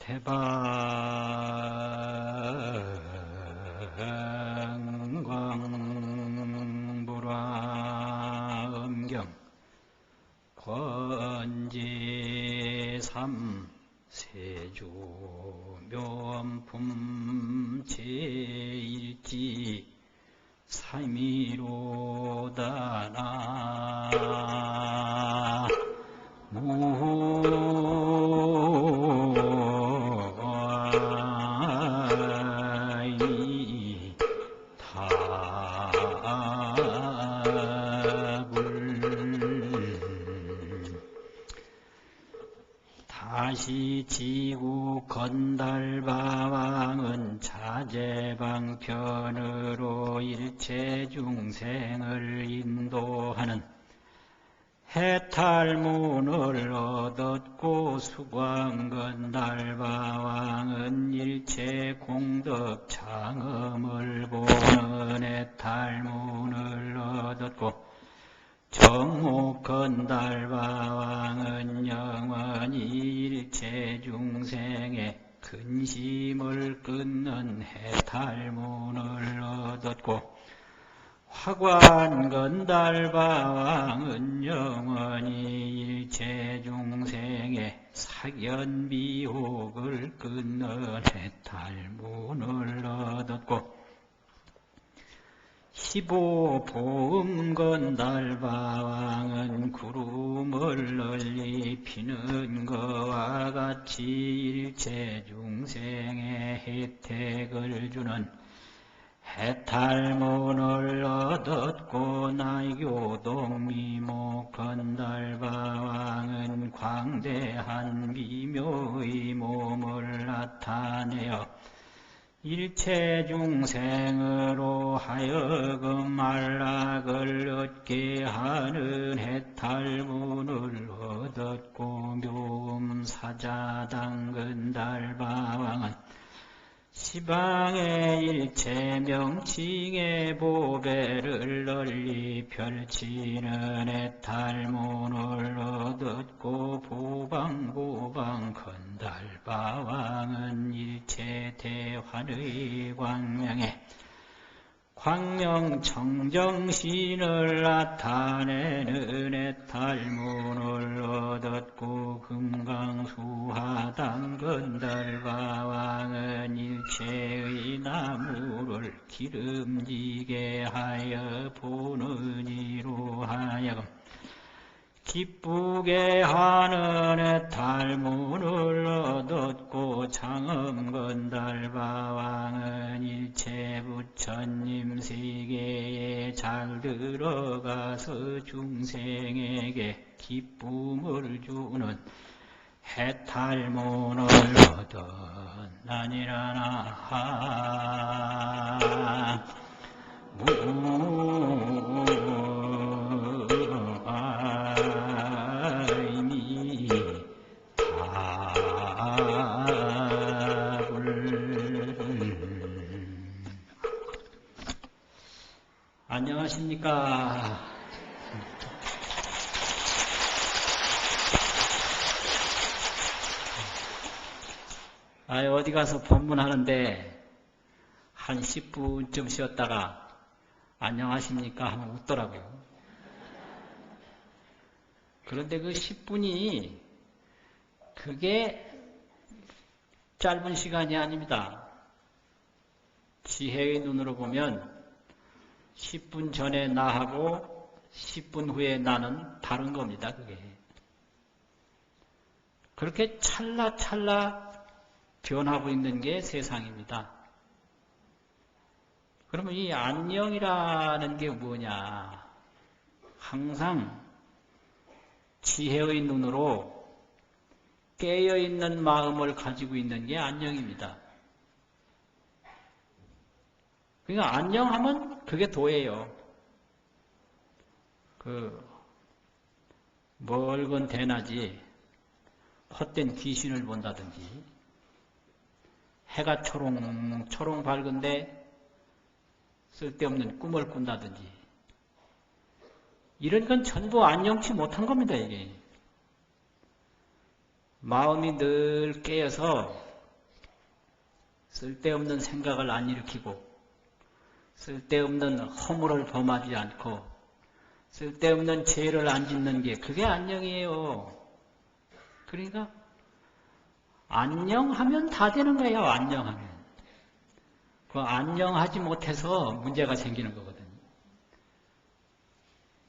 대방광불화엄경 권제삼 세조묘엄품 제일지 다시 지구 건달바왕은 자제방편으로 일체 중생을 인도하는 해탈문을 얻었고, 수광건달바왕은 일체 공덕 장엄을 보는 해탈문을 얻었고, 정옥건달바왕은 영원히 일체 중생의 근심을 끊는 해탈문을 얻었고, 화관건달바왕은 영원히 일체 중생의 사견미혹을 끊는 해탈문을 얻었고, 15보음건달바왕은 구름을 널리 피는 것과 같이 일체 중생의 혜택을 주는 해탈문을 얻었고, 나교동미목건달바왕은 광대한 미묘의 몸을 나타내어 일체 중생으로 하여금 안락을 얻게 하는 해탈문을 얻었고, 묘음사자당근달바왕은 시방의 일체 명칭의 보배를 널리 펼치는 해탈문을 얻었고, 보방보방 건달바왕은 일체 대환의 광명에 광명청정신을 나타내는 해탈문을 얻었고, 금강수하당건달바왕은 일체의 나무를 기름지게 하여 보는 이로 하여금 기쁘게 하는 해탈문을 얻었고, 장엄건달바왕은 일체 부처님 세계에 잘 들어가서 중생에게 기쁨을 주는 해탈문을 얻었나니라나. 안녕하십니까. 어디 가서 법문하는데 한 10분쯤 쉬었다가 안녕하십니까 하면 웃더라고요. 그런데 그 10분이 그게 짧은 시간이 아닙니다. 지혜의 눈으로 보면 10분 전에 나하고 10분 후에 나는 다른 겁니다. 그게. 그렇게 찰나찰나 변하고 있는 게 세상입니다. 그러면 이 안녕이라는 게 뭐냐? 항상 지혜의 눈으로 깨어있는 마음을 가지고 있는 게 안녕입니다. 그러니까 안녕하면 그게 도예요. 멀건 대낮이 헛된 귀신을 본다든지, 해가 초롱초롱 밝은데 쓸데없는 꿈을 꾼다든지, 이런 건 전부 안녕치 못한 겁니다. 이게 마음이 늘 깨어서 쓸데없는 생각을 안 일으키고 쓸데없는 허물을 범하지 않고 쓸데없는 죄를 안 짓는 게 그게 안녕이에요. 그러니까 안녕하면 다 되는 거예요. 안녕하면. 그 안녕하지 못해서 문제가 생기는 거거든요.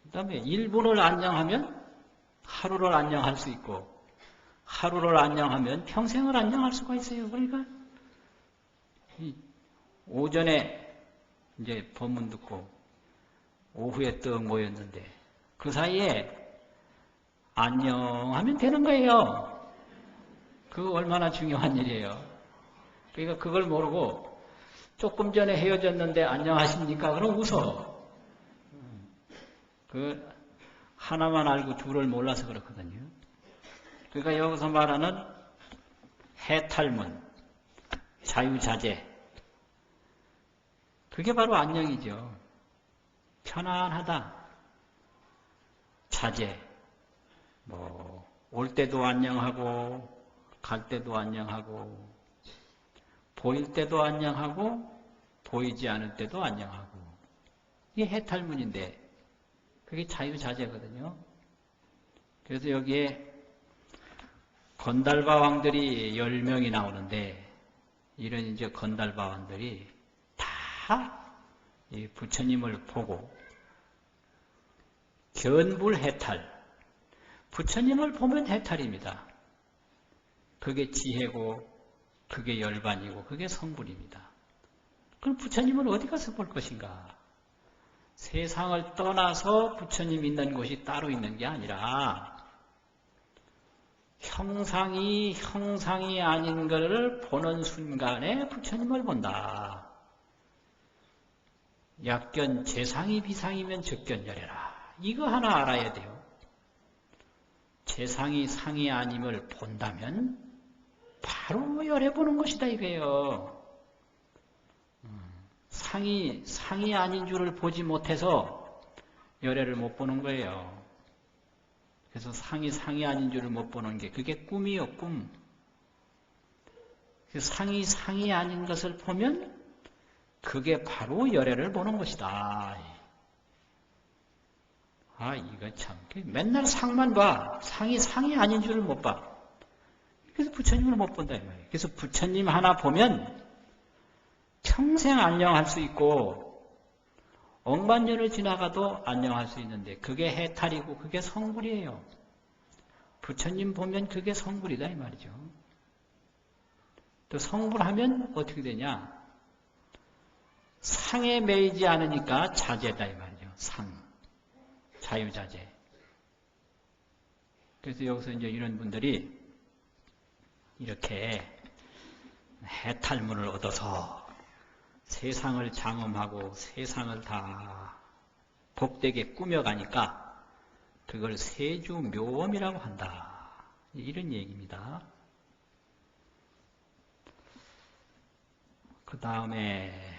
그 다음에 1분을 안녕하면 하루를 안녕할 수 있고 하루를 안녕하면 평생을 안녕할 수가 있어요. 그러니까 오전에 이제 법문 듣고 오후에 떡 모였는데 그 사이에 안녕하면 되는 거예요. 그거 얼마나 중요한 일이에요. 그러니까 그걸 모르고 조금 전에 헤어졌는데 안녕하십니까? 그럼 웃어. 그 하나만 알고 둘을 몰라서 그렇거든요. 그러니까 여기서 말하는 해탈문, 자유자재, 그게 바로 안녕이죠. 편안하다. 자재, 올 때도 안녕하고 갈 때도 안녕하고 보일 때도 안녕하고 보이지 않을 때도 안녕하고 이게 해탈문인데 그게 자유자재거든요. 그래서 여기에 건달바왕들이 10명이 나오는데 이런 이제 건달바왕들이 다 이 부처님을 보고 견불해탈, 부처님을 보면 해탈입니다. 그게 지혜고 그게 열반이고 그게 성불입니다. 그럼 부처님을 어디 가서 볼 것인가? 세상을 떠나서 부처님 있는 곳이 따로 있는 게 아니라 형상이 아닌 것을 보는 순간에 부처님을 본다. 약견 재상이 비상이면 적견열애라. 이거 하나 알아야 돼요. 재상이 상이 아님을 본다면 바로 열애 보는 것이다 이거예요. 상이 아닌 줄을 보지 못해서 열애를 못 보는 거예요. 그래서 상이 아닌 줄을 못 보는 게 그게 꿈이요, 꿈. 상이 아닌 것을 보면 그게 바로 열애를 보는 것이다. 이거 참. 맨날 상만 봐. 상이 아닌 줄을 못 봐. 그래서 부처님을 못 본다, 이 말이에요. 그래서 부처님 하나 보면 평생 안녕할 수 있고, 억만년을 지나가도 안녕할 수 있는데, 그게 해탈이고, 그게 성불이에요. 부처님 보면 그게 성불이다, 이 말이죠. 또 성불하면 어떻게 되냐? 상에 매이지 않으니까 자제다 이 말이죠. 상, 자유자재. 그래서 여기서 이제 이런 분들이 이렇게 해탈문을 얻어서 세상을 장엄하고 세상을 다 복되게 꾸며가니까 그걸 세주묘엄이라고 한다. 이런 얘기입니다. 그 다음에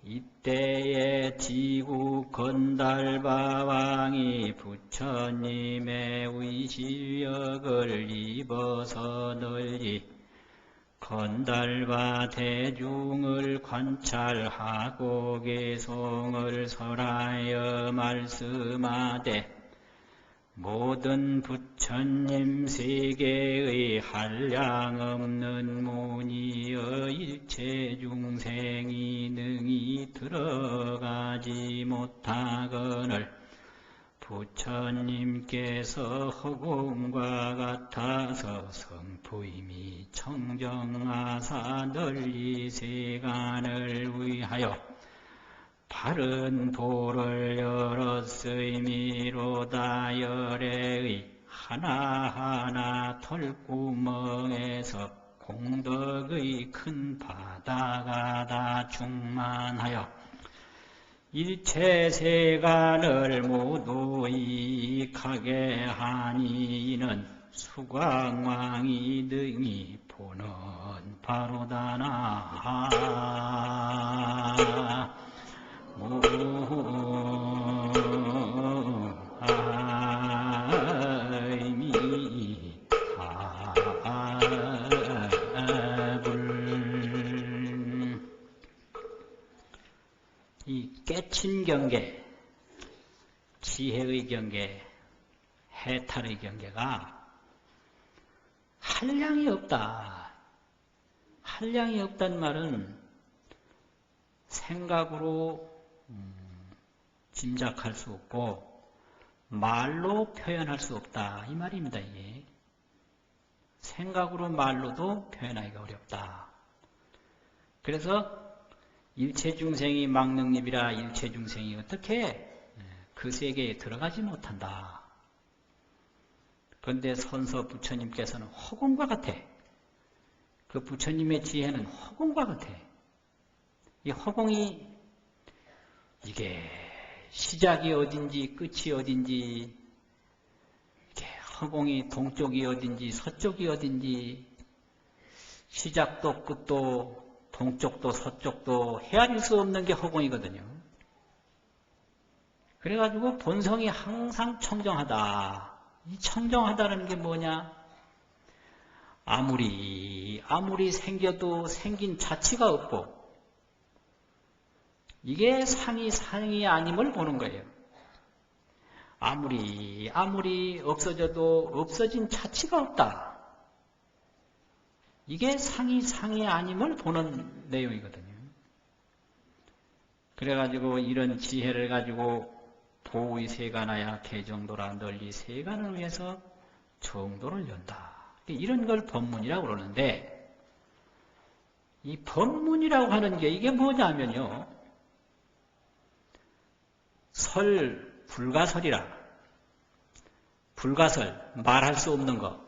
이때에 지구 건달바왕이 부처님의 의시력을 입어서 널리 건달바 대중을 관찰하고 개송을 설하여 말씀하되 모든 부처님 세계의 한량없는 무니여 일체 중생이 능히 들어가지 못하거늘 부처님께서 허공과 같아서 성부임이 청정하사 널리 세간을 위하여 바른 도를 열었으미로다. 열애의 하나하나 털구멍에서 공덕의 큰 바다가 다 충만하여 일체 세간을 모두 이익하게 하니 이는 수광왕이 능히 보는 바로다나. 진경계, 지혜의 경계, 해탈의 경계가 한량이 없다. 한량이 없단 말은 생각으로 짐작할 수 없고 말로 표현할 수 없다. 이 말입니다. 이게. 생각으로 말로도 표현하기가 어렵다. 그래서 일체중생이 망능립이라 일체중생이 어떻게 그 세계에 들어가지 못한다. 그런데 선서 부처님께서는 허공과 같아. 그 부처님의 지혜는 허공과 같아. 이 허공이 이게 시작이 어딘지 끝이 어딘지, 이게 허공이 동쪽이 어딘지 서쪽이 어딘지, 시작도 끝도 동쪽도 서쪽도 헤아릴 수 없는 게 허공이거든요. 그래가지고 본성이 항상 청정하다. 이 청정하다는 게 뭐냐? 아무리 생겨도 생긴 자취가 없고, 이게 상이 아님을 보는 거예요. 아무리 없어져도 없어진 자취가 없다. 이게 상이 아님을 보는 내용이거든요. 그래가지고 이런 지혜를 가지고 보의 세간하야 개정도라 널리 세간을 위해서 정도를 연다. 이런 걸 법문이라고 그러는데, 이 법문이라고 하는 게 이게 뭐냐면요. 불가설이라. 불가설, 말할 수 없는 거.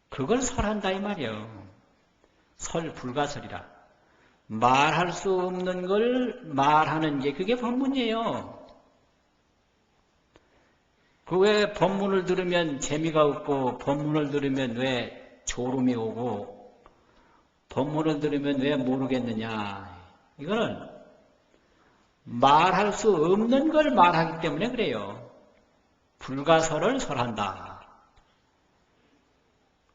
그걸 설한다 이 말이에요. 불가설이라. 말할 수 없는 걸 말하는 게 그게 법문이에요. 그 왜 법문을 들으면 재미가 없고, 법문을 들으면 왜 졸음이 오고, 법문을 들으면 왜 모르겠느냐. 이거는 말할 수 없는 걸 말하기 때문에 그래요. 불가설을 설한다.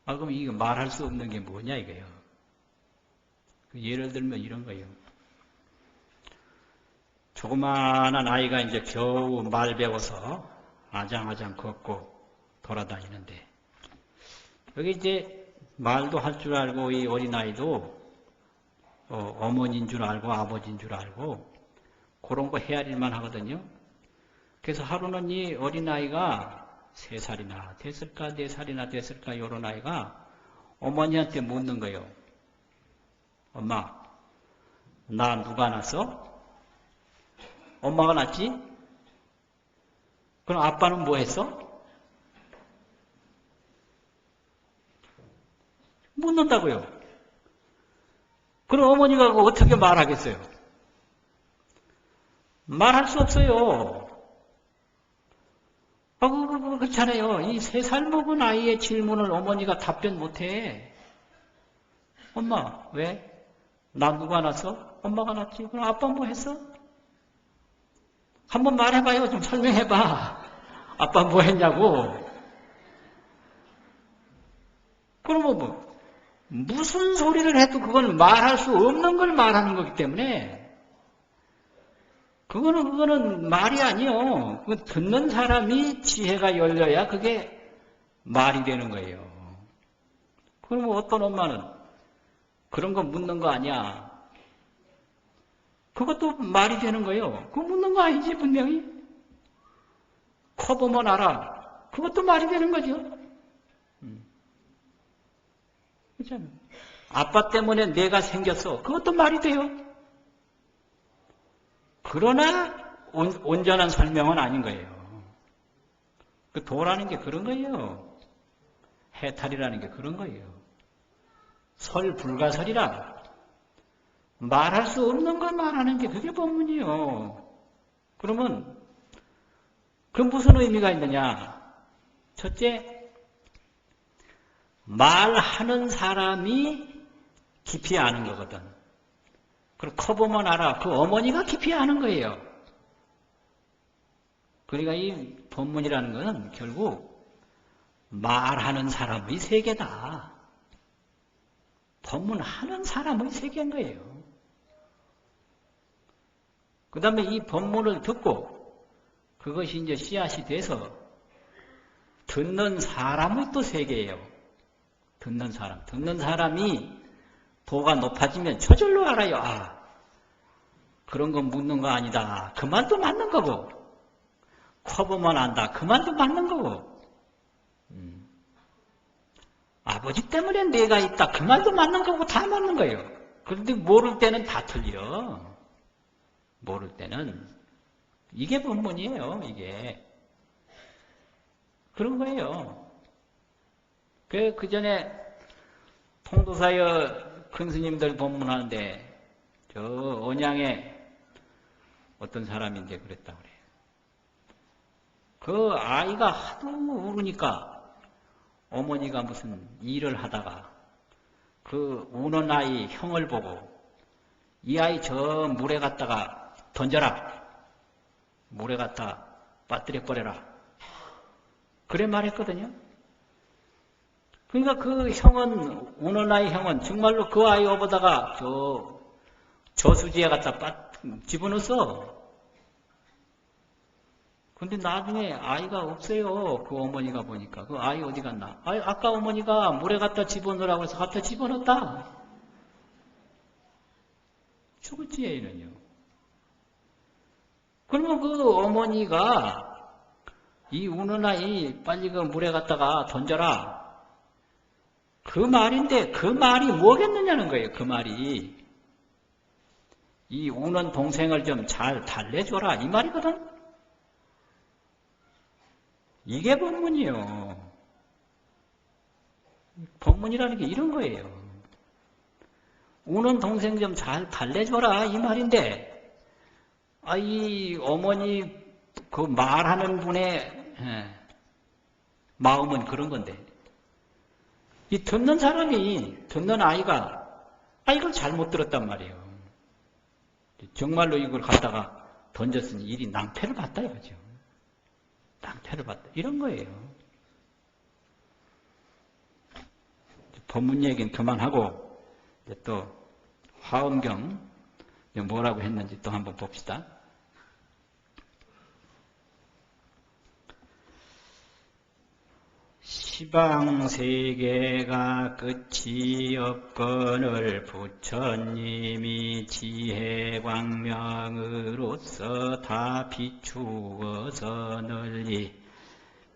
그럼 이거 말할 수 없는 게 뭐냐 이거예요. 예를 들면 이런 거예요. 조그마한 아이가 이제 겨우 말 배워서 아장아장 걷고 돌아다니는데, 여기 이제 말도 할 줄 알고 이 어린아이도 어머니인 줄 알고 아버지인 줄 알고 그런 거 헤아릴만 하거든요. 그래서 하루는 이 어린아이가 3살이나 됐을까 4살이나 됐을까 이런 아이가 어머니한테 묻는 거예요. 엄마, 나 누가 낳았어? 엄마가 낳았지? 그럼 아빠는 뭐 했어? 묻는다고요. 그럼 어머니가 어떻게 말하겠어요? 말할 수 없어요. 그렇잖아요. 이 3살 먹은 아이의 질문을 어머니가 답변 못해. 엄마, 왜? 나 누가 낳았어? 엄마가 낳았지. 그럼 아빠 뭐 했어? 한번 말해봐요. 좀 설명해봐. 아빠 뭐 했냐고. 그러면 무슨 소리를 해도 그건 말할 수 없는 걸 말하는 거기 때문에 그거는 말이 아니요. 듣는 사람이 지혜가 열려야 그게 말이 되는 거예요. 그러면 어떤 엄마는 그런 거 묻는 거 아니야. 그것도 말이 되는 거예요. 그거 묻는 거 아니지 분명히. 커보면 알아. 그것도 말이 되는 거죠. 그렇잖아요. 아빠 때문에 내가 생겼어. 그것도 말이 돼요. 그러나 온전한 설명은 아닌 거예요. 그 도라는 게 그런 거예요. 해탈이라는 게 그런 거예요. 설불가설이라. 말할 수 없는 걸 말하는 게 그게 법문이에요. 그러면 그 무슨 의미가 있느냐? 첫째, 말하는 사람이 깊이 아는 거거든. 그리고 커보면 알아. 그 어머니가 깊이 아는 거예요. 그러니까 이 법문이라는 것은 결국 말하는 사람의 세계다. 법문하는 사람의 세계인 거예요. 그 다음에 이 법문을 듣고 그것이 이제 씨앗이 돼서 듣는 사람의 또 세계예요. 듣는 사람. 듣는 사람이 도가 높아지면 저절로 알아요. 아, 그런 거 묻는 거 아니다. 그 말도 맞는 거고. 커보면 안다. 그 말도 맞는 거고. 아버지 때문에 내가 있다. 그 말도 맞는 거고 다 맞는 거예요. 그런데 모를 때는 다 틀려. 모를 때는. 이게 법문이에요. 이게. 그런 거예요. 그 전에 통도사여 큰 스님들 법문하는데 저 언양에 어떤 사람인데 그랬다 그래요. 그 아이가 하도 울으니까 어머니가 무슨 일을 하다가 그 우는 아이 형을 보고 이 아이 저 물에 갖다가 던져라. 물에 갖다 빠뜨려 버려라. 그래 말했거든요. 그러니까 그 형은, 우는 아이 형은 정말로 그 아이 업어다가 저수지에 갖다 집어넣었어. 근데 나중에 아이가 없어요. 그 어머니가 보니까. 그 아이 어디 갔나? 아까 어머니가 물에 갖다 집어넣으라고 해서 갖다 집어넣었다. 죽었지, 얘는요. 그러면 그 어머니가 이 우는 아이 빨리 그 물에 갖다가 던져라. 그 말인데 그 말이 뭐겠느냐는 거예요. 그 말이. 이 우는 동생을 좀 잘 달래줘라. 이 말이거든. 이게 법문이요. 법문이라는 게 이런 거예요. 우는 동생 좀 잘 달래줘라. 이 말인데 이 어머니 그 말하는 분의 마음은 그런 건데 이 듣는 사람이, 듣는 아이가, 이걸 잘못 들었단 말이에요. 정말로 이걸 갖다가 던졌으니 일이 낭패를 봤다 이거죠. 낭패를 봤다. 이런 거예요. 법문 얘기는 그만하고, 이제 또 화엄경, 뭐라고 했는지 또 한번 봅시다. 시방세계가 끝이 없거늘 부처님이 지혜광명으로서 다 비추어서 널리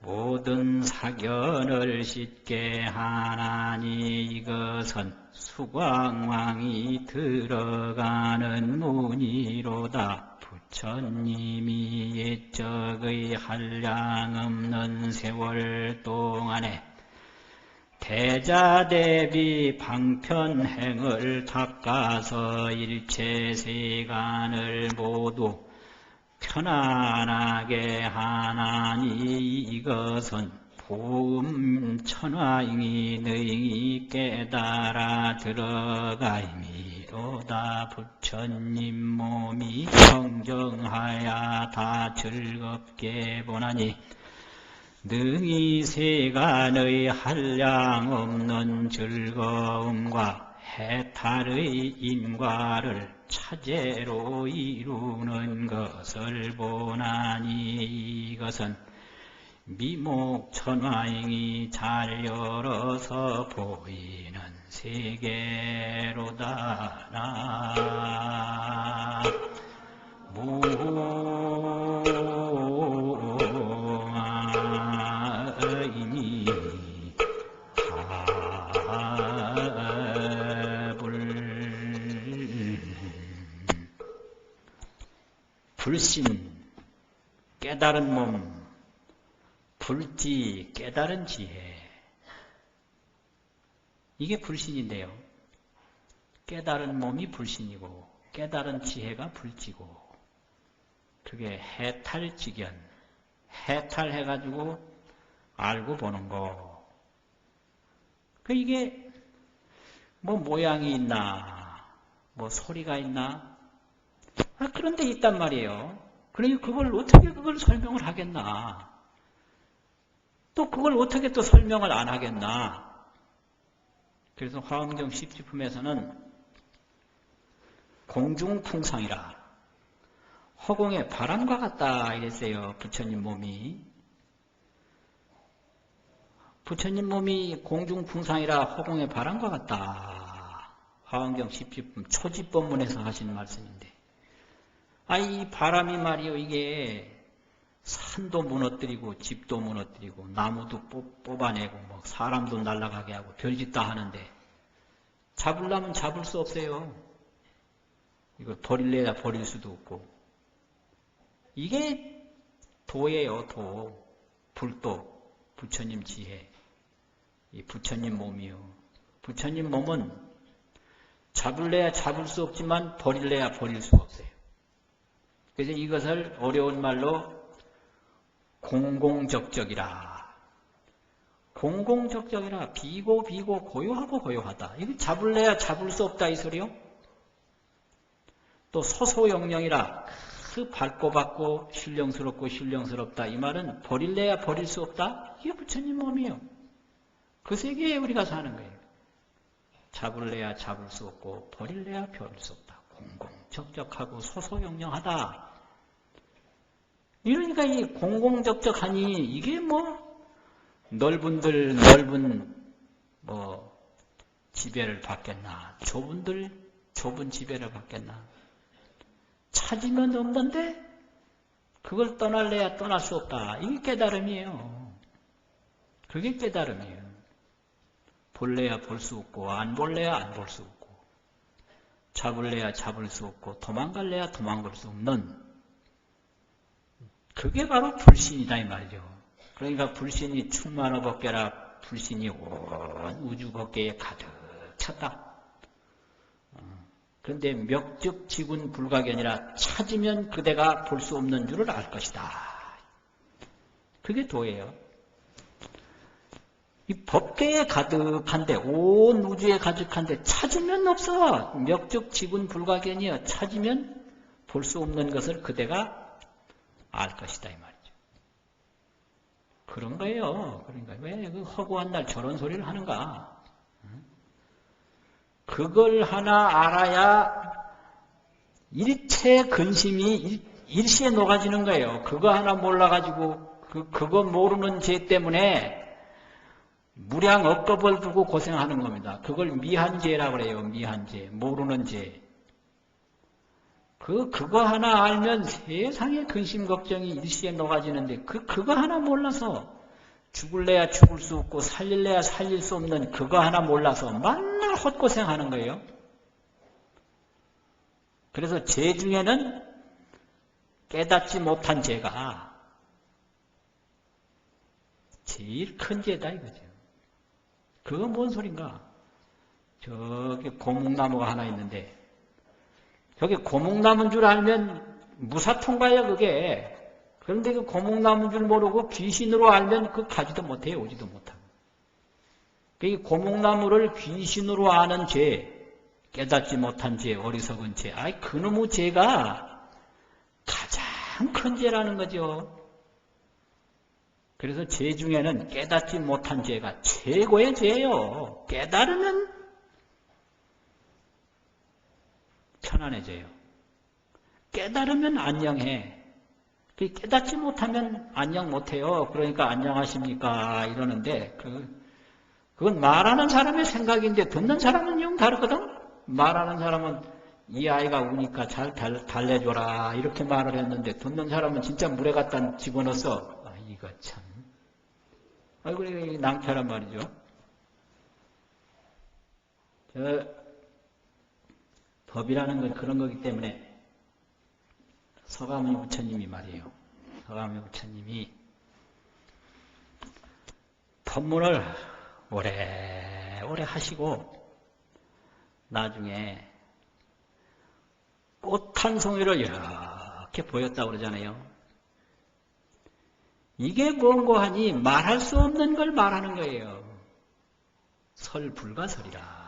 모든 사견을 씻게 하나니 이것은 수광왕이 들어가는 문이로다. 부처님이 옛적의 한량없는 세월 동안에 대자대비 방편행을 닦아서 일체 세간을 모두 편안하게 하나니 이것은 부음천화잉이 너희 깨달아 들어가임이로다. 부처님 몸이 청정하야 다 즐겁게 보나니 능히 세간의 한량없는 즐거움과 해탈의 인과를 차제로 이루는 것을 보나니 이것은 미목천화잉이 잘 열어서 보이는 세계로다. 나무아이니 불신, 깨달은 몸, 불지, 깨달은 지혜. 이게 불신인데요. 깨달은 몸이 불신이고 깨달은 지혜가 불지고 그게 해탈지견, 해탈해가지고 알고 보는 거. 이게 뭐 모양이 있나, 뭐 소리가 있나, 그런 데 있단 말이에요. 그러니 그걸 어떻게 그걸 설명을 하겠나. 또 그걸 어떻게 또 설명을 안 하겠나. 그래서 화엄경 십지품에서는 공중풍상이라 허공의 바람과 같다 이랬어요. 부처님 몸이. 부처님 몸이 공중풍상이라 허공의 바람과 같다. 화엄경 10지품 초지법문에서 하신 말씀인데, 이 바람이 말이요, 이게 산도 무너뜨리고 집도 무너뜨리고 나무도 뽑아내고 뭐 사람도 날아가게 하고 별짓 다 하는데 잡으려면 잡을 수 없어요. 이거 버릴래야 버릴 수도 없고. 이게 도예요, 도. 불도. 부처님 지혜. 이 부처님 몸이요. 부처님 몸은 잡을래야 잡을 수 없지만 버릴래야 버릴 수 없어요. 그래서 이것을 어려운 말로 공공적적이라. 공공적적이라. 비고 고요하고 고요하다. 이거 잡을래야 잡을 수 없다 이 소리요. 또 소소영령이라. 그 밝고 밝고 신령스럽고 신령스럽다. 이 말은 버릴래야 버릴 수 없다. 이게 부처님 몸이에요. 그 세계에 우리가 사는 거예요. 잡을래야 잡을 수 없고 버릴래야 버릴 수 없다. 공공적적하고 소소영령하다. 이러니까 이 공공적적하니 이게 뭐 넓은 뭐 지배를 받겠나, 좁은 지배를 받겠나. 찾으면 없는데 그걸 떠날래야 떠날 수 없다. 이게 깨달음이에요. 그게 깨달음이에요. 볼래야 볼 수 없고 안 볼래야 안 볼 수 없고 잡을래야 잡을 수 없고 도망갈래야 도망갈 수 없는, 그게 바로 불신이다 이 말이죠. 그러니까 불신이 충만어 법계라. 불신이 온 우주 법계에 가득 찼다. 그런데 명즉 지군 불가견이라. 찾으면 그대가 볼 수 없는 줄을 알 것이다. 그게 도예요. 이 법계에 가득한데, 온 우주에 가득한데 찾으면 없어. 명즉 지군 불가견이여. 찾으면 볼 수 없는 것을 그대가 알 것이다 이 말이죠. 그런 거예요. 그러니까 왜 그 허구한 날 저런 소리를 하는가? 그걸 하나 알아야 일체 근심이 일시에 녹아지는 거예요. 그거 하나 몰라가지고 그거 모르는 죄 때문에 무량 억겁을 두고 고생하는 겁니다. 그걸 미한죄라고 그래요. 미한죄. 모르는 죄. 그거 하나 알면 세상의 근심 걱정이 일시에 녹아지는데 그거 하나 몰라서 죽을래야 죽을 수 없고 살릴래야 살릴 수 없는 그거 하나 몰라서 맨날 헛고생하는 거예요. 그래서 죄 중에는 깨닫지 못한 죄가 제일 큰 죄다 이거죠. 그건 뭔 소린가? 저기 고목나무가 하나 있는데 저게 고목나무인 줄 알면 무사통과야 그게. 그런데 그 고목나무인 줄 모르고 귀신으로 알면 그 가지도 못해요. 오지도 못하고. 그 고목나무를 귀신으로 아는 죄, 깨닫지 못한 죄, 어리석은 죄. 그놈의 죄가 가장 큰 죄라는 거죠. 그래서 죄 중에는 깨닫지 못한 죄가 최고의 죄예요. 깨달으면 편안해져요. 깨달으면 안녕해. 깨닫지 못하면 안녕 못해요. 그러니까 안녕하십니까 이러는데 그건 말하는 사람의 생각인데 듣는 사람은 영 다르거든. 말하는 사람은 이 아이가 우니까 잘 달래줘라 이렇게 말을 했는데 듣는 사람은 진짜 물에 갖다 집어넣어서 이거 참 그래 낭패란 말이죠. 법이라는 건 그런 거기 때문에 서가모니 부처님이 말이에요. 서가모니 부처님이 법문을 오래오래 하시고 나중에 꽃 한 송이를 이렇게 보였다고 그러잖아요. 이게 뭔고 하니 말할 수 없는 걸 말하는 거예요. 설불가설이라.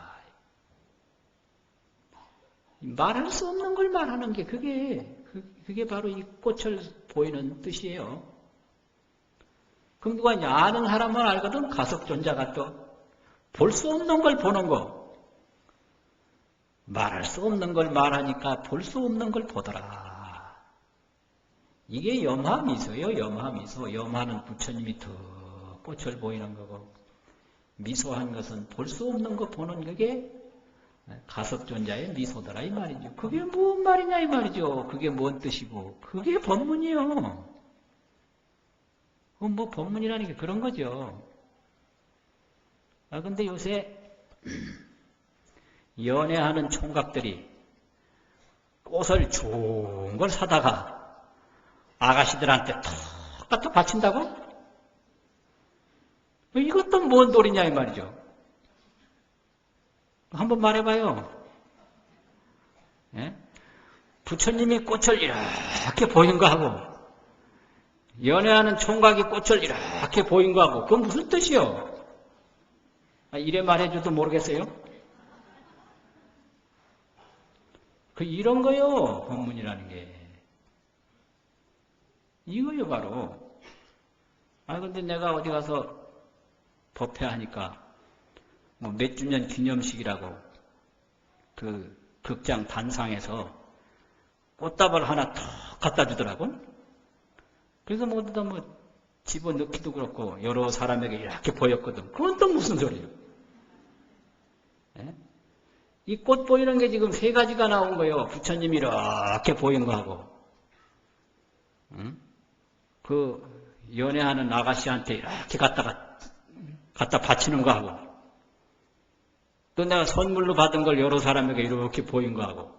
말할 수 없는 걸 말하는 게 그게 바로 이 꽃을 보이는 뜻이에요. 그럼 누가 이제 아는 사람은 알거든. 가석존자가 또 볼 수 없는 걸 보는 거. 말할 수 없는 걸 말하니까 볼 수 없는 걸 보더라. 이게 염화미소예요. 염화미소. 염화는 부처님이 더 꽃을 보이는 거고, 미소한 것은 볼 수 없는 거 보는 그게 가섭존자의 미소더라 이 말이죠. 그게 뭔 말이냐 이 말이죠. 그게 뭔 뜻이고, 그게 법문이요. 그건 뭐 법문이라는 게 그런 거죠. 근데 요새 연애하는 총각들이 꽃을 좋은 걸 사다가 아가씨들한테 톡 바친다고? 이것도 뭔 도리냐 이 말이죠. 한번 말해봐요. 예? 부처님이 꽃을 이렇게 보인 거하고 연애하는 총각이 꽃을 이렇게 보인 거하고 그건 무슨 뜻이요? 이래 말해줘도 모르겠어요? 이런 거요, 법문이라는 게. 이거요, 바로. 근데 내가 어디 가서 법회하니까, 몇 주년 기념식이라고, 극장 단상에서 꽃다발 하나 턱 갖다 주더라고. 그래서 집어넣기도 그렇고, 여러 사람에게 이렇게 보였거든. 그건 또 무슨 소리예요? 예? 이 꽃 보이는 게 지금 세 가지가 나온 거예요. 부처님이 이렇게 보인 거하고, 응? 연애하는 아가씨한테 이렇게 갖다 바치는 거하고, 또 내가 선물로 받은 걸 여러 사람에게 이렇게 보인 거하고,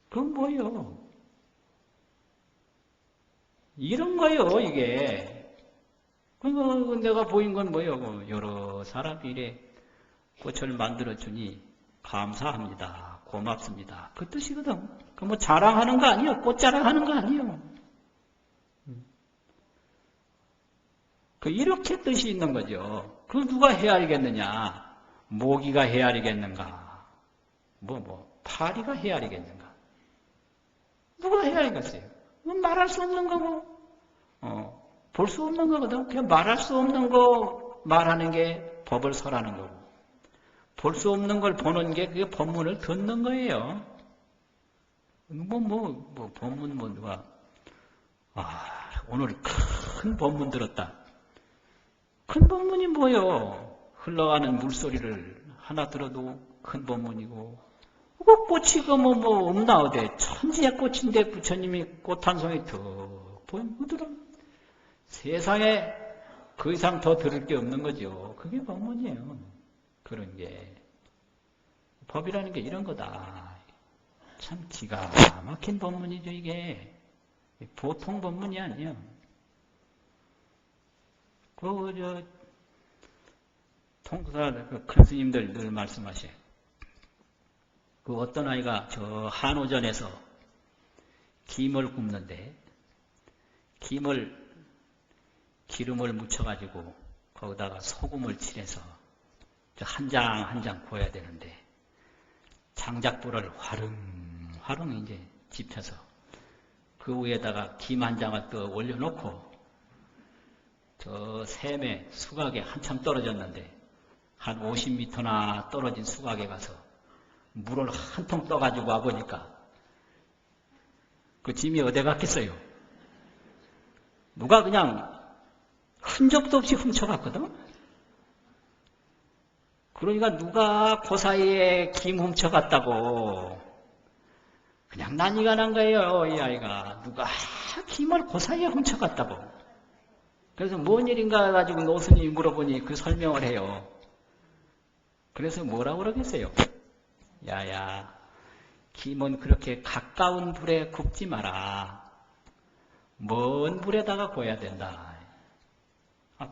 그건 뭐예요? 이런 거예요, 이게. 내가 보인 건 뭐예요? 여러 사람이 이래 꽃을 만들어주니 감사합니다. 고맙습니다. 그 뜻이거든. 자랑하는 거 아니에요. 꽃 자랑하는 거 아니에요. 이렇게 뜻이 있는 거죠. 그걸 누가 헤아리겠느냐? 모기가 헤아리겠는가? 파리가 헤아리겠는가? 누가 헤아리겠어요? 말할 수 없는 거고, 볼 수 없는 거거든. 그냥 말할 수 없는 거 말하는 게 법을 설하는 거고, 볼 수 없는 걸 보는 게 그게 법문을 듣는 거예요. 법문 누가, 오늘 큰 법문 들었다. 큰 법문이 뭐요? 흘러가는 물소리를 하나 들어도 큰 법문이고, 꽃이 없나 어디 천지의 꽃인데 부처님이 꽃 한 송이 더 보이더라. 세상에 그 이상 더 들을 게 없는 거죠. 그게 법문이에요. 그런 게 법이라는 게 이런 거다. 참 기가 막힌 법문이죠. 이게 보통 법문이 아니에요. 통사 큰 스님들 늘 말씀하셔요. 어떤 아이가 저 한오전에서 김을 굽는데 기름을 묻혀가지고 거기다가 소금을 칠해서 한 장 한 장 구워야 되는데 장작불을 화릉 이제 지펴서 그 위에다가 김 한 장을 또 올려놓고 저 샘에 수각에 한참 떨어졌는데 한 50m나 떨어진 수각에 가서 물을 한 통 떠가지고 와보니까 그 짐이 어디 갔겠어요? 누가 그냥 흔적도 없이 훔쳐갔거든? 그러니까 누가 그 사이에 김 훔쳐갔다고 그냥 난리가 난 거예요, 이 아이가. 누가 김을 그 사이에 훔쳐갔다고. 그래서 뭔 일인가 해가지고 노스님이 물어보니 그 설명을 해요. 그래서 뭐라고 그러겠어요? 야야, 김은 그렇게 가까운 불에 굽지 마라. 먼 불에다가 구워야 된다.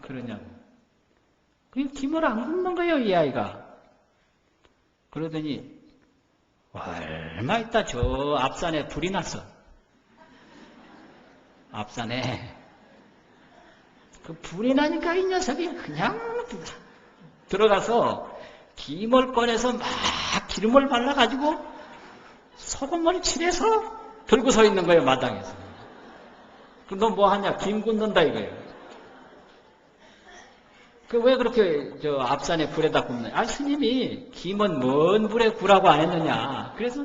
그러냐고. 그 김을 안 굽는 거예요, 이 아이가. 그러더니 얼마 있다 저 앞산에 불이 났어. 앞산에. 그 불이 나니까 이 녀석이 그냥 들어가서 김을 꺼내서 막 기름을 발라가지고 소금을 칠해서 들고 서 있는 거예요, 마당에서. 너 뭐 하냐? 김 굽는다 이거예요. 왜 그렇게 저 앞산에 불에다 굽느냐? 스님이 김은 먼 불에 구라고 안 했느냐? 그래서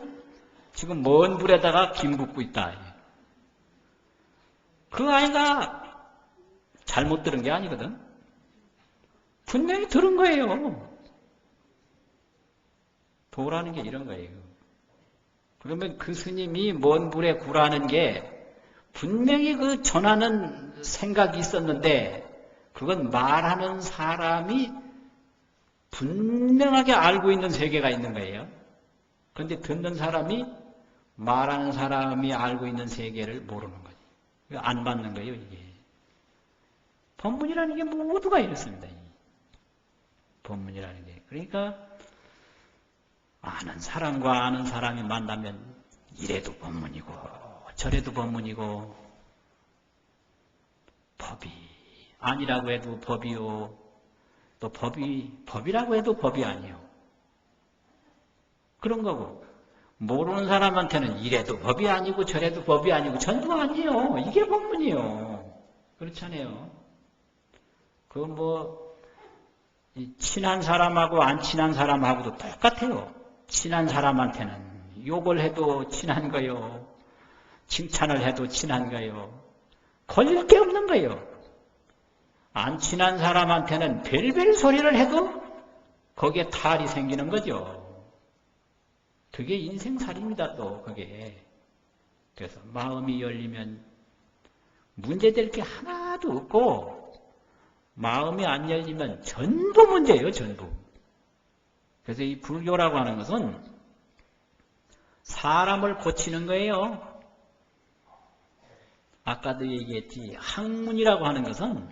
지금 먼 불에다가 김 굽고 있다. 그 아이가 잘못 들은 게 아니거든. 분명히 들은 거예요. 도라는 게 이런 거예요. 그러면 그 스님이 먼 불에 구라는 게 분명히 그 전하는 생각이 있었는데 그건 말하는 사람이 분명하게 알고 있는 세계가 있는 거예요. 그런데 듣는 사람이 말하는 사람이 알고 있는 세계를 모르는 거지. 안 맞는 거예요, 이게. 법문이라는 게 모두가 이렇습니다. 법문이라는 게. 그러니까 아는 사람과 아는 사람이 만나면 이래도 법문이고 저래도 법문이고 법이 아니라고 해도 법이요. 또 법이라고 해도 법이 아니요. 그런 거고 모르는 사람한테는 이래도 법이 아니고 저래도 법이 아니고 전부 아니에요. 이게 법문이요. 그렇잖아요. 친한 사람하고 안 친한 사람하고도 똑같아요. 친한 사람한테는 욕을 해도 친한 거요. 칭찬을 해도 친한 거요. 걸릴 게 없는 거요. 안 친한 사람한테는 별별 소리를 해도 거기에 탈이 생기는 거죠. 그게 인생살입니다, 또, 그게. 그래서 마음이 열리면 문제될 게 하나도 없고, 마음이 안 열리면 전부 문제예요, 전부. 그래서 이 불교라고 하는 것은 사람을 고치는 거예요. 아까도 얘기했지, 학문이라고 하는 것은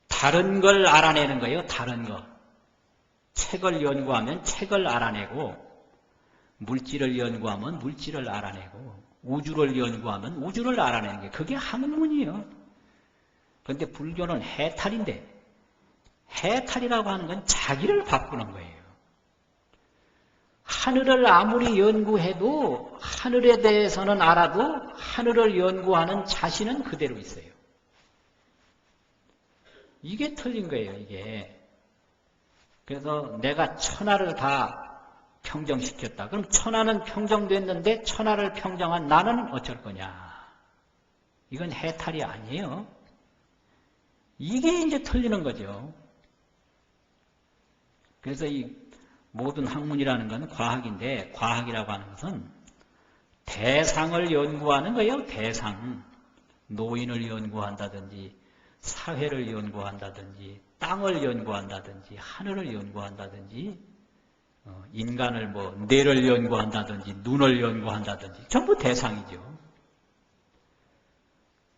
다른 걸 알아내는 거예요, 다른 거. 책을 연구하면 책을 알아내고, 물질을 연구하면 물질을 알아내고, 우주를 연구하면 우주를 알아내는 게 그게 학문이에요. 그런데 불교는 해탈인데, 해탈이라고 하는 건 자기를 바꾸는 거예요. 하늘을 아무리 연구해도 하늘에 대해서는 알아도 하늘을 연구하는 자신은 그대로 있어요. 이게 틀린 거예요, 이게. 그래서 내가 천하를 다 평정시켰다. 그럼 천하는 평정됐는데 천하를 평정한 나는 어쩔 거냐. 이건 해탈이 아니에요. 이게 이제 틀리는 거죠. 그래서 이 모든 학문이라는 건 과학인데 과학이라고 하는 것은 대상을 연구하는 거예요. 대상. 노인을 연구한다든지 사회를 연구한다든지 땅을 연구한다든지 하늘을 연구한다든지 인간을 뇌를 연구한다든지 눈을 연구한다든지 전부 대상이죠.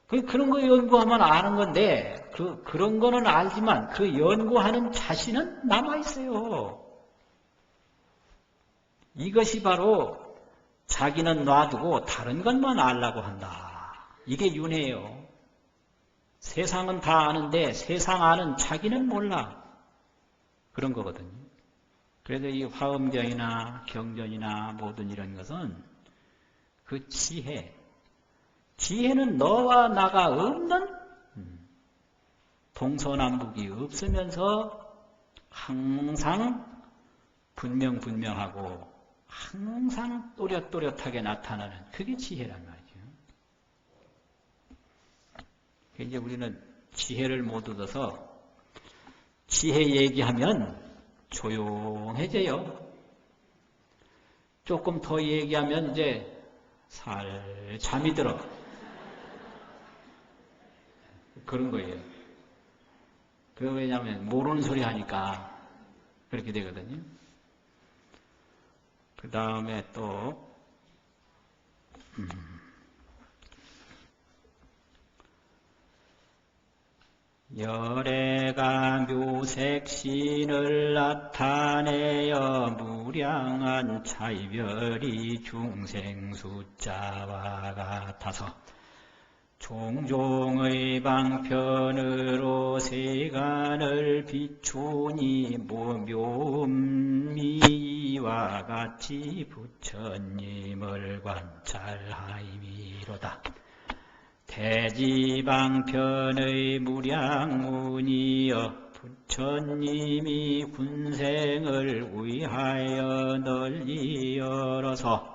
그런 거 연구하면 아는 건데 그런 거는 알지만 그 연구하는 자신은 남아있어요. 이것이 바로 자기는 놔두고 다른 것만 알라고 한다. 이게 윤회예요. 세상은 다 아는데 세상 아는 자기는 몰라. 그런 거거든요. 그래서 이 화엄경이나 경전이나 모든 이런 것은 그 지혜는 너와 나가 없는 동서남북이 없으면서 항상 분명하고 항상 또렷또렷하게 나타나는 그게 지혜란 말이죠. 이제 우리는 지혜를 못 얻어서 지혜 얘기하면 조용해져요. 조금 더 얘기하면 이제 잠이 들어. 그런 거예요. 왜냐하면 모르는 소리 하니까 그렇게 되거든요. 그 다음에 또 열애가 묘색신을 나타내어 무량한 차이별이 중생 숫자와 같아서 종종의 방편으로 세간을 비추니 묘미와 같이 부처님을 관찰하이미로다. 대지방편의 무량문이여 부처님이 군생을 위하여 널리 열어서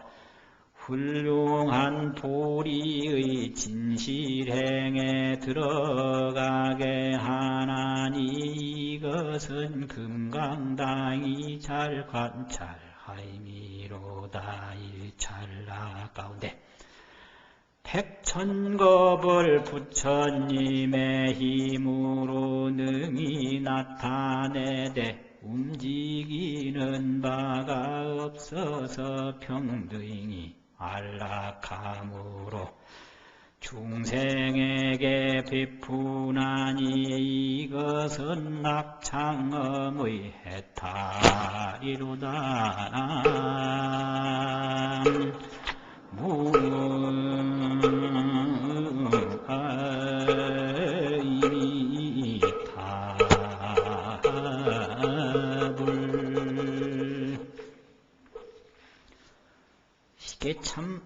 훌륭한 도리의 진실행에 들어가게 하나니 이것은 금강당이 잘 관찰하이미로다. 일찰나 가운데 백천겁을 부처님의 힘으로 능히 나타내되 움직이는 바가 없어서 평등히 안락함으로 중생에게 베푸나니 이것은 낙창음의 해탈이로다. 이게 참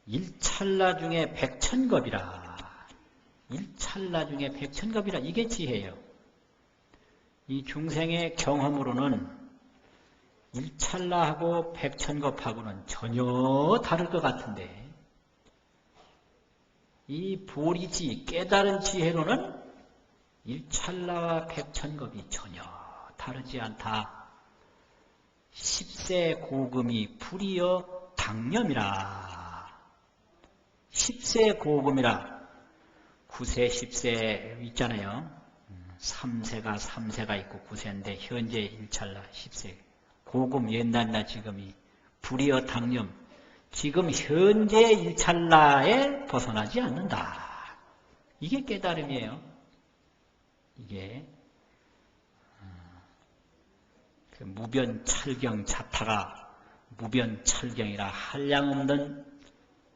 일찰나 중에 백천겁이라. 일찰나 중에 백천겁이라. 이게 지혜예요. 이 중생의 경험으로는 일찰나하고 백천겁하고는 전혀 다를 것 같은데 이 보리지 깨달은 지혜로는 일찰나와 백천겁이 전혀 다르지 않다. 10세 고금이 불이여 당념이라. 10세 고금이라. 9세 10세 있잖아요. 3세가 있고 9세인데 현재 일찰나 10세 고금 옛날나 지금이 불이여 당념. 지금 현재 일찰나에 벗어나지 않는다. 이게 깨달음이에요. 이게 그 무변찰경 자타가 무변찰경이라 한량없는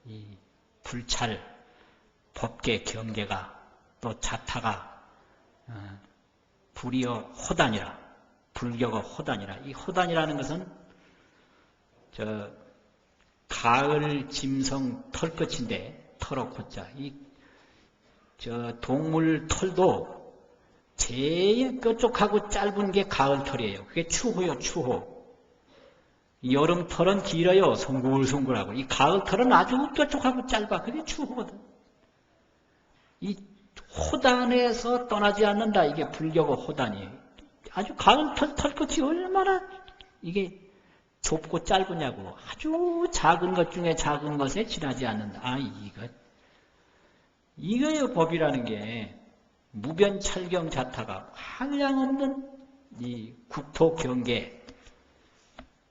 이 불찰 법계 경계가 또 자타가 불이여 호단이라. 불교가 호단이라. 이 호단이라는 것은 저 가을 짐승 털끝인데 털어코자. 이 저 동물 털도 제일 뾰족하고 짧은 게 가을 털이에요. 그게 추호요, 추호. 여름 털은 길어요, 송글송글하고. 이 가을 털은 아주 뾰족하고 짧아. 그게 추호거든. 이 호단에서 떠나지 않는다. 이게 불교가 호단이에요. 아주 가을 털끝이 얼마나 이게 좁고 짧으냐고. 아주 작은 것 중에 작은 것에 지나지 않는다. 아, 이거예요, 법이라는 게. 무변찰경 자타가 한량없는 이 국토 경계,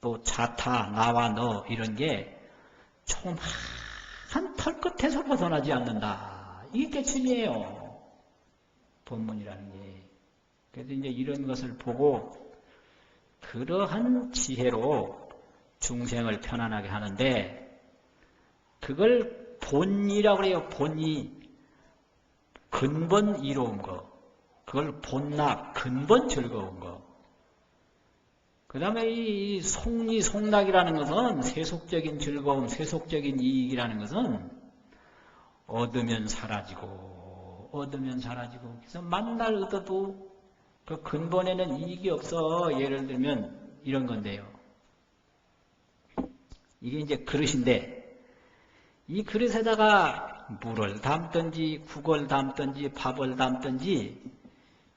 또 자타, 나와 너 이런 게 조그만 털끝에서 벗어나지 않는다. 이게 깨침이에요. 법문이라는 게. 그래서 이제 이런 것을 보고 그러한 지혜로 중생을 편안하게 하는데 그걸 본이라고 해요. 본이. 근본 이로운 거, 그걸 본락, 근본 즐거운 거. 그 다음에 이 속리, 속락이라는 것은 세속적인 즐거움, 세속적인 이익이라는 것은 얻으면 사라지고, 그래서 만날 얻어도 그 근본에는 이익이 없어. 예를 들면 이런 건데요. 이게 이제 그릇인데, 이 그릇에다가 물을 담든지 국을 담든지 밥을 담든지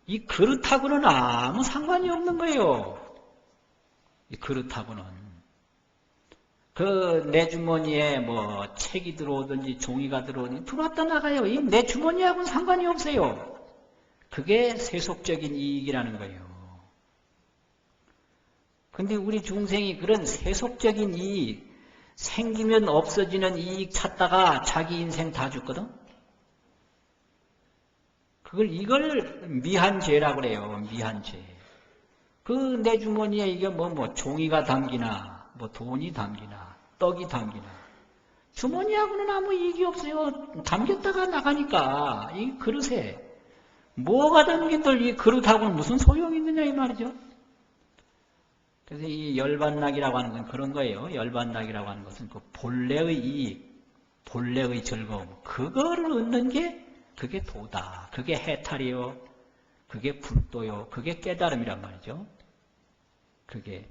이 그릇하고는 아무 상관이 없는 거예요. 이 그릇하고는. 그 내 주머니에 뭐 책이 들어오든지 종이가 들어오든지 들어왔다 나가요. 이 내 주머니하고는 상관이 없어요. 그게 세속적인 이익이라는 거예요. 근데 우리 중생이 그런 세속적인 이익, 생기면 없어지는 이익 찾다가 자기 인생 다 죽거든? 이걸 미한죄라고 그래요. 미한죄. 그 내 주머니에 이게 뭐 종이가 담기나, 뭐 돈이 담기나, 떡이 담기나. 주머니하고는 아무 이익이 없어요. 담겼다가 나가니까. 이 그릇에. 뭐가 담긴들 이 그릇하고는 무슨 소용이 있느냐, 이 말이죠. 그래서 이 열반락이라고 하는 건 그런 거예요. 열반락이라고 하는 것은 그 본래의 이익, 본래의 즐거움, 그거를 얻는 게 그게 도다. 그게 해탈이요. 그게 불도요. 그게 깨달음이란 말이죠. 그게.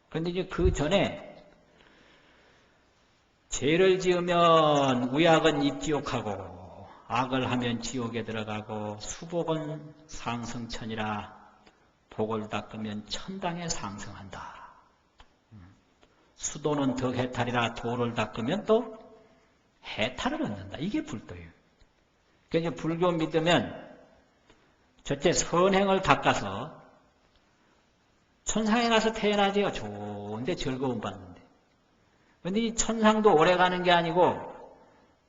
그런데 이제 그 전에 죄를 지으면 우약은 입지옥하고 악을 하면 지옥에 들어가고 수복은 상승천이라 복을 닦으면 천당에 상승한다. 수도는 덕해탈이라 도를 닦으면 또 해탈을 얻는다. 이게 불도예요. 그래서 불교 믿으면 저때 선행을 닦아서 천상에 가서 태어나지요. 좋은데 즐거움 받는데. 근데 이 천상도 오래 가는 게 아니고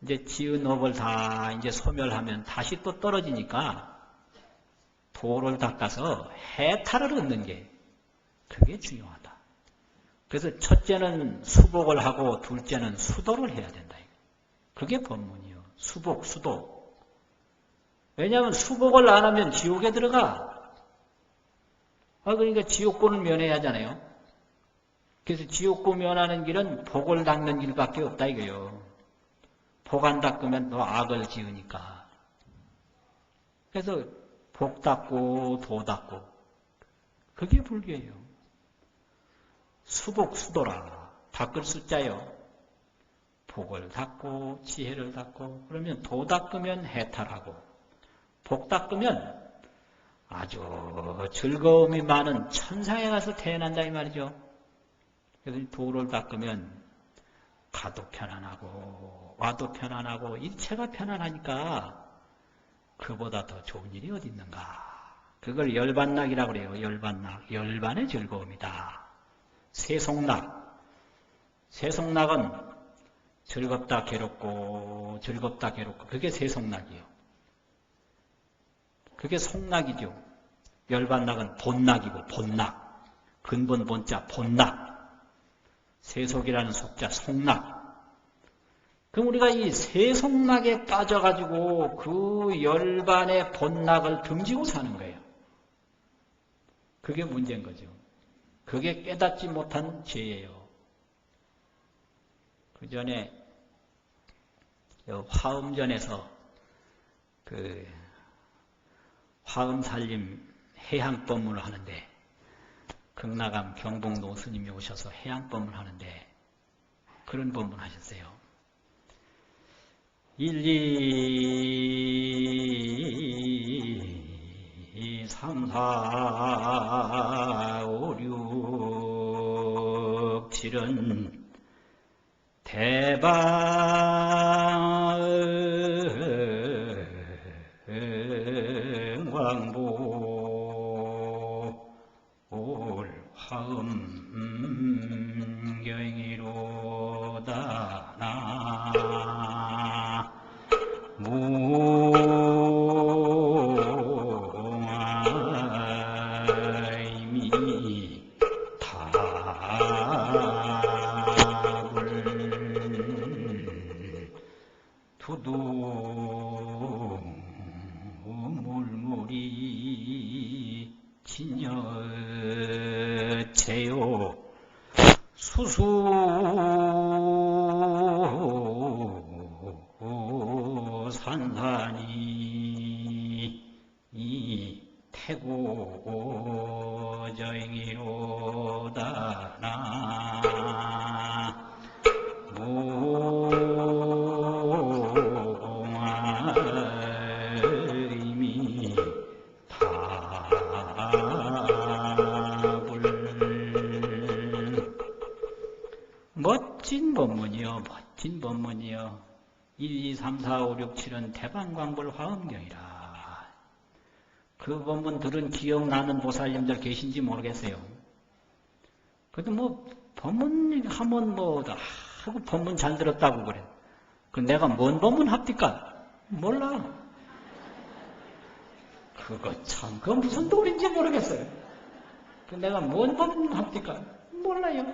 이제 지은 업을 다 이제 소멸하면 다시 또 떨어지니까 도를 닦아서 해탈을 얻는 게 그게 중요하다. 그래서 첫째는 수복을 하고 둘째는 수도를 해야 된다. 그게 법문이요. 수복, 수도. 왜냐하면 수복을 안 하면 지옥에 들어가. 그러니까 지옥고는 면해야 하잖아요. 그래서 지옥고 면하는 길은 복을 닦는 길밖에 없다 이거요. 복 안 닦으면 더 악을 지으니까. 그래서 복 닦고 도 닦고 그게 불교예요. 수복 수도라. 닦을 숫자요. 복을 닦고 지혜를 닦고 그러면 도 닦으면 해탈하고 복 닦으면 아주 즐거움이 많은 천상에 가서 태어난다 이 말이죠. 그래서 도를 닦으면 가도 편안하고 와도 편안하고 일체가 편안하니까 그보다 더 좋은 일이 어디 있는가. 그걸 열반락이라고 그래요. 열반락. 열반의 즐거움이다. 세속락. 세속락은 즐겁다 괴롭고 즐겁다 괴롭고 그게 세속락이요. 그게 속락이죠. 열반락은 본락이고 본락. 근본 본자 본락. 세속이라는 속자 속락. 그럼 우리가 이 세속락에 빠져가지고 그 열반의 본락을 등지고 사는 거예요. 그게 문제인 거죠. 그게 깨닫지 못한 죄예요. 그 전에 화엄전에서 그 화엄살림 해양법문을 하는데 극락암 경복노 스님이 오셔서 해양법문을 하는데 그런 법문 하셨어요. 1, 2, 3, 4, 5, 6, 7은 대방광보 올화엄경이로다 나 무아이미 답을 두두 물물이 진여체요 수수 산산이 태고저잉이로다 나 무아이미 답을 멋진 법문이요. 멋진 법문이요. 1, 2, 3, 4, 5, 6, 7은 대방광불 화엄경이라. 그 법문 들은 기억나는 보살님들 계신지 모르겠어요. 그래도 뭐 법문 하면 뭐 하고 법문 잘 들었다고 그래. 그 내가 뭔 법문 합니까? 몰라. 그거 참 그거 무슨 도리인지 모르겠어요. 그 내가 뭔 법문 합니까? 몰라요.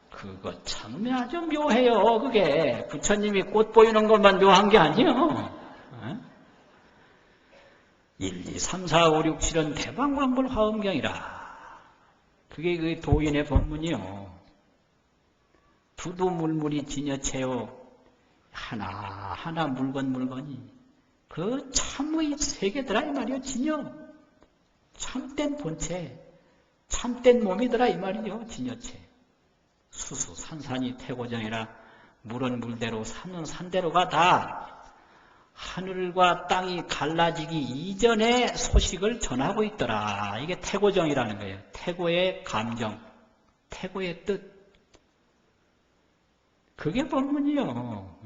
그거 참 아주 묘해요. 그게 부처님이 꽃 보이는 것만 묘한 게 아니에요. 1, 2, 3, 4, 5, 6, 7은 대방광불 화엄경이라. 그게 그 도인의 법문이요. 두두물물이 진여체요. 하나하나 물건이 그 참의 세계더라 이 말이요. 진여. 참된 본체, 참된 몸이더라 이 말이요. 진여체. 수수 산산이 태고정이라 물은 물대로 산은 산대로가 다 하늘과 땅이 갈라지기 이전의 소식을 전하고 있더라. 이게 태고정이라는 거예요. 태고의 감정, 태고의 뜻. 그게 법문이요.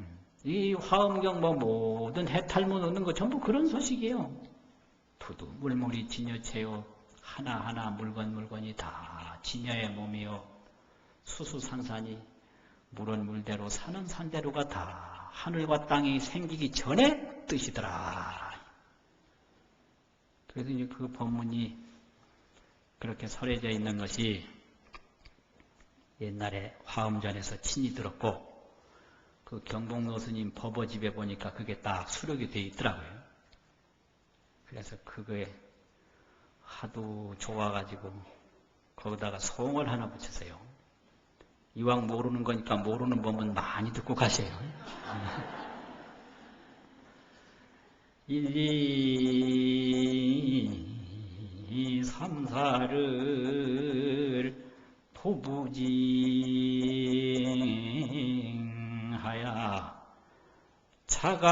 이 화엄경 모든 해탈문 얻는 거 전부 그런 소식이에요. 두두 물물이 진여체요. 하나하나 물건이 다 진여의 몸이요. 수수산산이 물은 물대로 산은 산대로가 다 하늘과 땅이 생기기 전에 뜻이더라. 그래서 이제 그 법문이 그렇게 설해져 있는 것이 옛날에 화엄전에서 친히 들었고, 그 경복로 스님 법어집에 보니까 그게 딱 수록이 되어 있더라고요. 그래서 그거에 하도 좋아가지고 거기다가 송을 하나 붙였어요. 이왕 모르는 거니까 모르는 법은 많이 듣고 가세요. 1, 2, 3, 4를 도부징하야 차가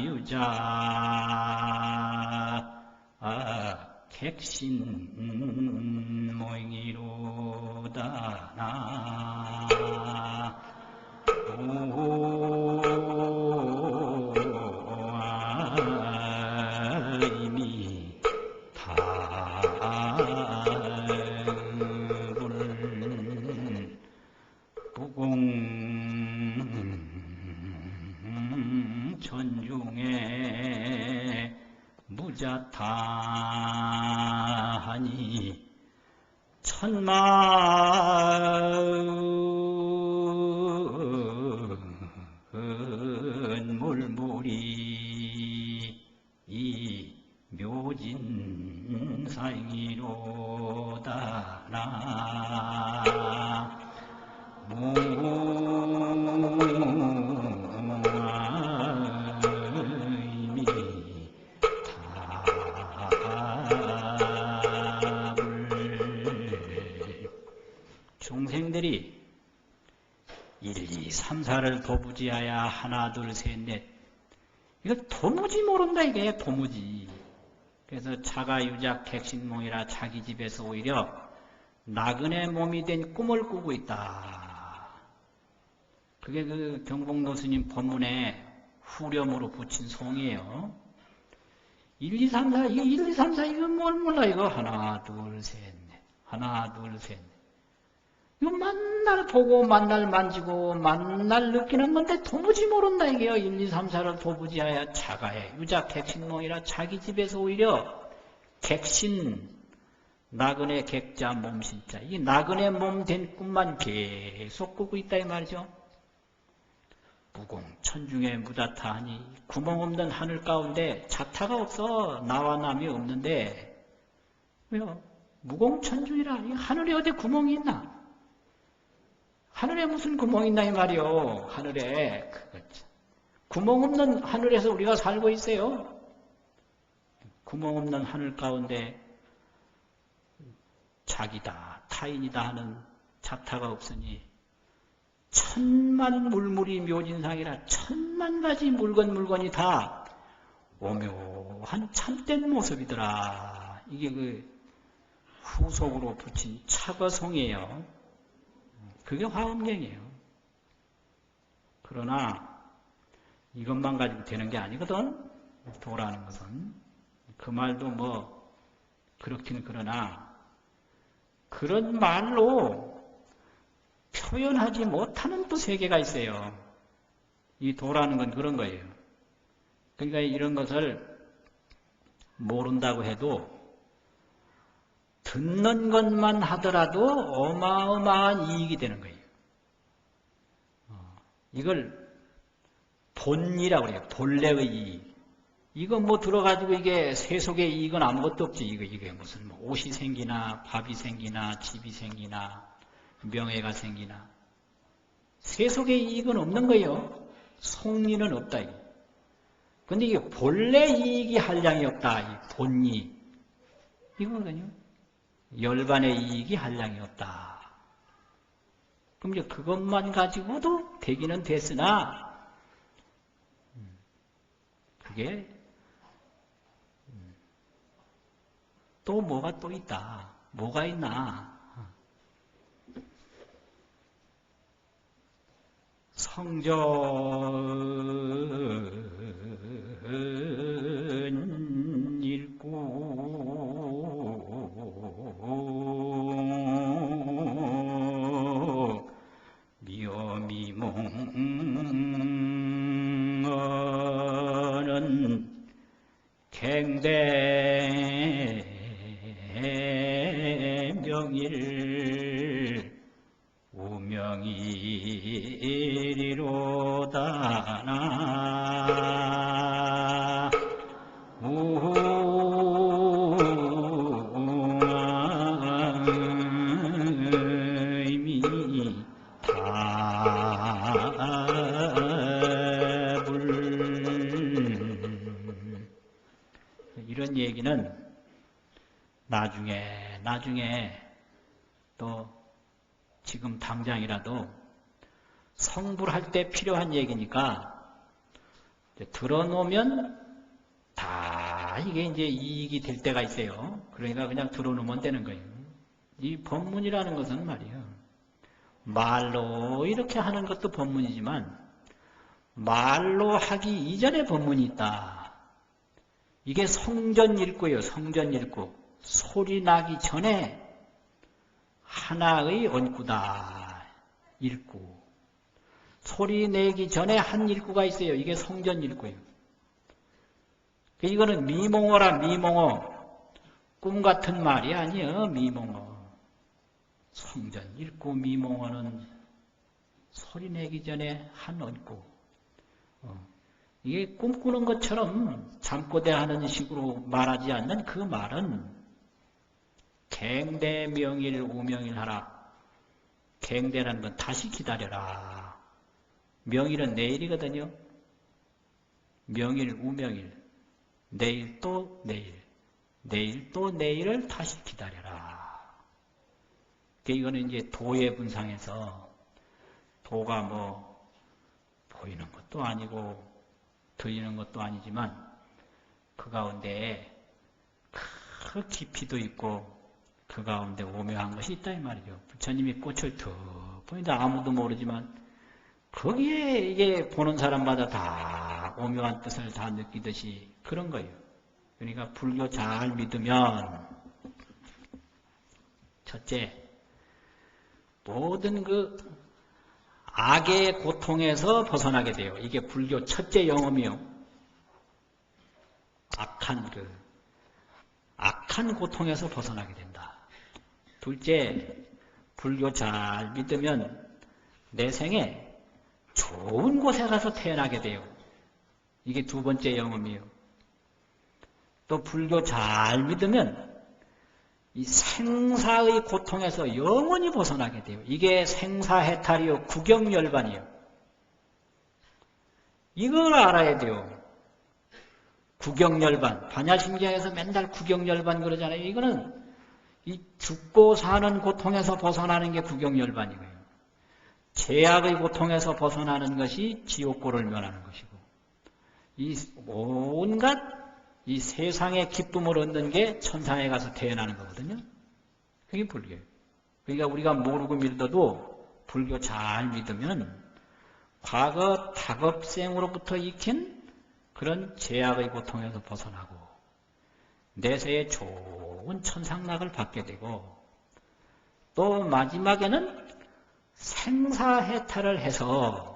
유자 객신 모잉이로다 나 이미 다불 부공 전중에 무자타하니 천마은 물물이 이 묘진사잉이로다 나 무아이미 답을 중생들이 1, 2, 3, 4를 도무지하야 하나, 둘, 셋, 넷. 이걸 도무지 모른다, 이게 도무지. 그래서 차가 유작 객신몽이라 자기 집에서 오히려 나그네 몸이 된 꿈을 꾸고 있다. 그게 그 경복로 스님 법문에 후렴으로 붙인 송이에요. 1, 2, 3, 4, 이게 1, 2, 3, 4, 이거 뭘 몰라, 이거. 하나, 둘, 셋, 넷. 하나, 둘, 셋, 넷. 이거 만날 보고, 만날 만지고, 만날 느끼는 건데 도무지 모른다, 이게요. 1, 2, 3, 4를 도무지하야 차가해. 유작 객신몽이라 자기 집에서 오히려 객신, 나그네 객자 몸신자. 이 나그네 몸 된 꿈만 계속 꾸고 있다, 이 말이죠. 무공, 천중에 무다타하니 구멍 없는 하늘 가운데 자타가 없어. 나와 남이 없는데, 왜요? 무공천중이라. 하늘에 어디 구멍이 있나? 하늘에 무슨 구멍이 있나 이 말이요. 하늘에 구멍 없는 하늘에서 우리가 살고 있어요. 구멍 없는 하늘 가운데 자기다 타인이다 하는 자타가 없으니 천만 물물이 묘진상이라 천만 가지 물건이 다 오묘한 참된 모습이더라. 이게 그 후속으로 붙인 차거송이에요. 그게 화엄경이에요. 그러나 이것만 가지고 되는 게 아니거든. 도라는 것은. 그 말도 뭐 그렇긴 그러나 그런 말로 표현하지 못하는 또 세계가 있어요. 이 도라는 건 그런 거예요. 그러니까 이런 것을 모른다고 해도 듣는 것만 하더라도 어마어마한 이익이 되는 거예요. 이걸 본이라고 그래요. 본래의 이익. 이거 뭐 들어가지고 이게 세속의 이익은 아무것도 없지. 이게 무슨 뭐 옷이 생기나 밥이 생기나 집이 생기나 명예가 생기나 세속의 이익은 없는 거예요. 속리는 없다. 그런데 이게 본래 이익이 한량이 없다. 이 본이. 이거거든요. 열반의 이익이 한량이 없다. 그럼 이제 그것만 가지고도 되기는 됐으나 그게 또 뭐가 또 있다. 뭐가 있나? 성전 읽고 미어미몽어는 갱대명일 우명일이로다나 우의미 답을 이런 얘기는 나중에 또 지금 당장이라도 성불할 때 필요한 얘기니까 들어놓으면 다 이게 이제 이익이 될 때가 있어요. 그러니까 그냥 들어놓으면 되는 거예요. 이 법문이라는 것은 말이에요. 말로 이렇게 하는 것도 법문이지만 말로 하기 이전에 법문이 있다. 이게 성전 읽고요. 성전 읽고 소리 나기 전에 하나의 언구다. 읽고 소리 내기 전에 한 읽구가 있어요. 이게 성전 읽고요. 이거는 미몽어라. 미몽어. 꿈 같은 말이 아니에요. 미몽어. 성전 읽고 미몽어는 소리 내기 전에 한 언구. 이게 꿈꾸는 것처럼 잠꼬대하는 식으로 말하지 않는 그 말은 갱대명일 우명일 하라. 갱대라는 건 다시 기다려라. 명일은 내일이거든요. 명일 우명일. 내일 또 내일. 내일 또 내일을 다시 기다려라. 이거는 이제 도의 분상에서 도가 뭐 보이는 것도 아니고 들리는 것도 아니지만 그 가운데 그 깊이도 있고 그 가운데 오묘한 것이 있다 이 말이죠. 부처님이 꽃을 툭 보인다 아무도 모르지만 거기에 이게 보는 사람마다 다 오묘한 뜻을 다 느끼듯이 그런 거예요. 그러니까 불교 잘 믿으면 첫째 모든 그 악의 고통에서 벗어나게 돼요. 이게 불교 첫째 영험이요. 악한 고통에서 벗어나게 된다. 둘째, 불교 잘 믿으면 내 생에 좋은 곳에 가서 태어나게 돼요. 이게 두 번째 영험이에요. 또 불교 잘 믿으면 이 생사의 고통에서 영원히 벗어나게 돼요. 이게 생사해탈이요. 구경열반이에요. 이걸 알아야 돼요. 구경열반. 반야심경에서 맨날 구경열반 그러잖아요. 이거는 이 죽고 사는 고통에서 벗어나는 게 구경열반이고요. 제약의 고통에서 벗어나는 것이 지옥고를 면하는 것이고 이 온갖 이 세상의 기쁨을 얻는 게 천상에 가서 태어나는 거거든요. 그게 불교예요. 그러니까 우리가 모르고 믿어도 불교 잘 믿으면 과거 다급생으로부터 익힌 그런 제약의 고통에서 벗어나고 내세에 좋은 천상락을 받게 되고 또 마지막에는 생사해탈을 해서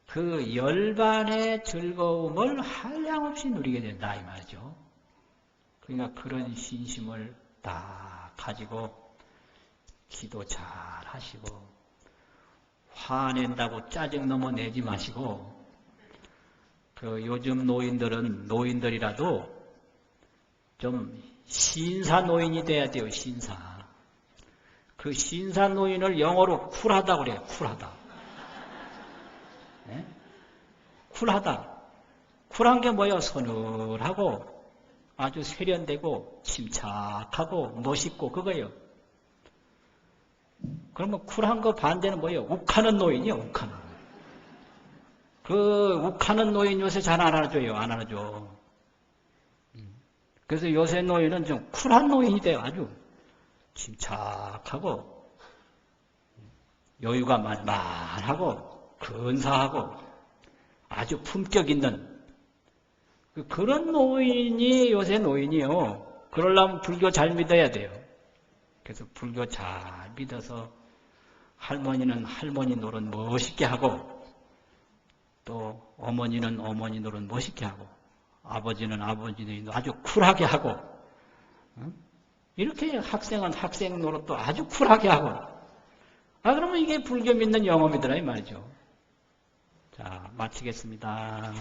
그 열반의 즐거움을 한량없이 누리게 된다 이 말이죠. 그러니까 그런 신심을 다 가지고 기도 잘 하시고 화낸다고 짜증 넘어 내지 마시고 그 요즘 노인들이라도 좀 신사 노인이 돼야 돼요. 신사. 그 신사 노인을 영어로 쿨하다 그래요. 쿨하다. 네? 쿨하다. 쿨한 게 뭐예요? 서늘하고 아주 세련되고 침착하고 멋있고 그거예요. 그러면 쿨한 거 반대는 뭐예요? 욱하는 노인이요, 욱하는. 그 욱하는 노인 요새 잘 안 알아줘요, 안 알아줘. 그래서 요새 노인은 좀 쿨한 노인이 돼요, 아주. 침착하고, 여유가 만만하고, 근사하고, 아주 품격 있는, 그런 노인이 요새 노인이요. 그러려면 불교 잘 믿어야 돼요. 그래서 불교 잘 믿어서 할머니는 할머니 노릇 멋있게 하고 또 어머니는 어머니 노릇 멋있게 하고 아버지는 아버지 노릇 아주 쿨하게 하고 이렇게 학생은 학생 노릇도 아주 쿨하게 하고 그러면 이게 불교 믿는 영혼이더라 이 말이죠. 자, 마치겠습니다.